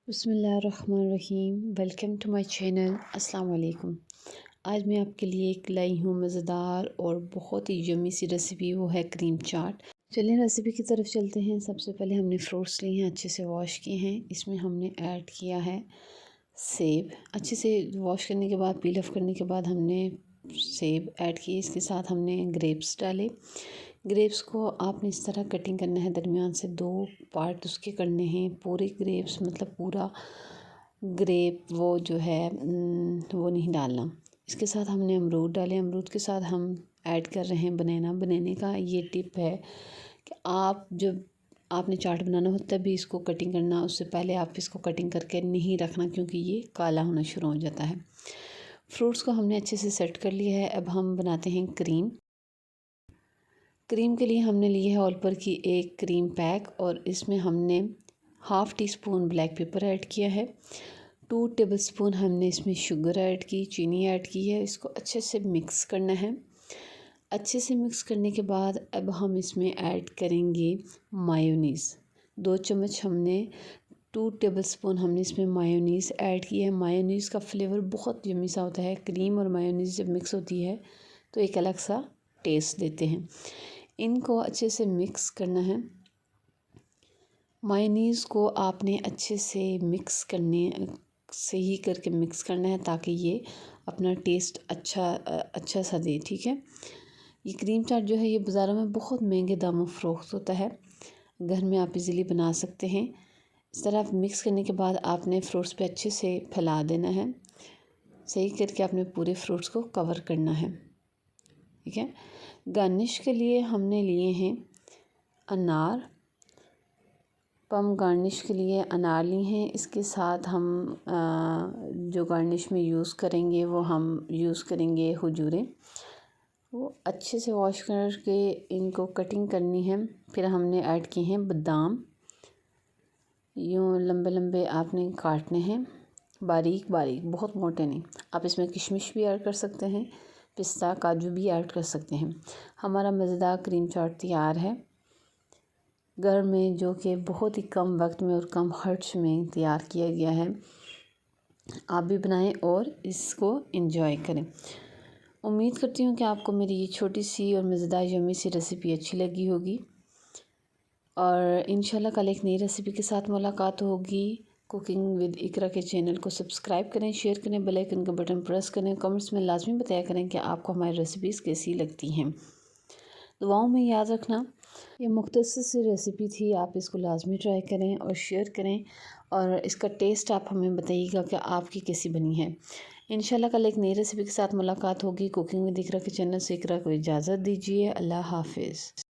बिस्मिल्लाहिर्रहमानिर्रहीम। Welcome to my channel. अस्सलाम वालेकुम। आज मैं आपके लिए एक लाई हूँ मज़ेदार और बहुत ही यम्मी सी रेसिपी, वो है क्रीम चाट। चलिए रेसिपी की तरफ चलते हैं। सबसे पहले हमने फ्रूट्स लिए हैं, अच्छे से वॉश किए हैं। इसमें हमने ऐड किया है सेब। अच्छे से वॉश करने के बाद, पील ऑफ करने के बाद हमने सेब ऐड किए। इसके साथ हमने ग्रेप्स डाले। ग्रेप्स को आपने इस तरह कटिंग करना है, दरमियान से 2 पार्ट उसके करने हैं। पूरे ग्रेप्स मतलब पूरा ग्रेप वो जो है वो नहीं डालना। इसके साथ हमने अमरूद डाले। अमरूद के साथ हम ऐड कर रहे हैं बनाना। बनाने का ये टिप है कि आप जब आपने चाट बनाना हो तभी इसको कटिंग करना, उससे पहले आप इसको कटिंग करके नहीं रखना, क्योंकि ये काला होना शुरू हो जाता है। फ्रूट्स को हमने अच्छे से सेट कर लिया है। अब हम बनाते हैं क्रीम। क्रीम के लिए हमने ली है ऑलपर की एक क्रीम पैक, और इसमें हमने half tea spoon black pepper add किया है। 2 टेबलस्पून हमने इसमें शुगर ऐड की, चीनी ऐड की है। इसको अच्छे से मिक्स करना है। अच्छे से मिक्स करने के बाद अब हम इसमें ऐड करेंगे मायोनीज़। 2 चम्मच हमने 2 टेबलस्पून हमने इसमें मायोनीज़ ऐड की है। मायोनीज़ का फ्लेवर बहुत यम्मी सा होता है। क्रीम और मायोनीज़ जब मिक्स होती है तो एक अलग सा टेस्ट देते हैं। इनको अच्छे से मिक्स करना है। मायोनीज़ को आपने अच्छे से मिक्स करने से ही करके मिक्स करना है, ताकि ये अपना टेस्ट अच्छा सा दे। ठीक है। ये क्रीम चाट जो है ये बाज़ारों में बहुत महंगे दामों फ़रोख्त होता है। घर में आप इजीली बना सकते हैं। इस तरह मिक्स करने के बाद आपने फ्रूट्स पे अच्छे से फैला देना है। सही करके आपने पूरे फ्रूट्स को कवर करना है। ठीक है। गार्निश के लिए हमने लिए हैं अनार। पम गार्निश के लिए अनार लिए हैं। इसके साथ हम जो गार्निश में यूज़ करेंगे वो हम यूज़ करेंगे खजूरें। वो अच्छे से वॉश करके इनको कटिंग करनी है। फिर हमने ऐड किए हैं बादाम। यूँ लंबे लंबे आपने काटने हैं, बारीक बारीक, बहुत मोटे नहीं। आप इसमें किशमिश भी ऐड कर सकते हैं, पिस्ता काजू भी ऐड कर सकते हैं। हमारा मज़ेदार क्रीम चाट तैयार है घर में, जो कि बहुत ही कम वक्त में और कम खर्च में तैयार किया गया है। आप भी बनाएं और इसको एंजॉय करें। उम्मीद करती हूँ कि आपको मेरी ये छोटी सी और मज़ेदार यम्मी सी रेसिपी अच्छी लगी होगी, और इंशाल्लाह कल एक नई रेसिपी के साथ मुलाकात होगी। कुकिंग विद इकरा के चैनल को सब्सक्राइब करें, शेयर करें, बेल आइकन का बटन प्रेस करें। कमेंट्स में लाजमी बताया करें कि आपको हमारी रेसिपीज़ कैसी लगती हैं। दुआओं में याद रखना। ये मुख्तसर सी रेसिपी थी, आप इसको लाजमी ट्राई करें और शेयर करें, और इसका टेस्ट आप हमें बताइएगा कि आपकी कैसी बनी है। इंशाल्लाह कल एक नई रेसिपी के साथ मुलाकात होगी। कुकिंग विद इकरा के चैनल से इकरा को इजाज़त दीजिए। अल्लाह हाफिज़।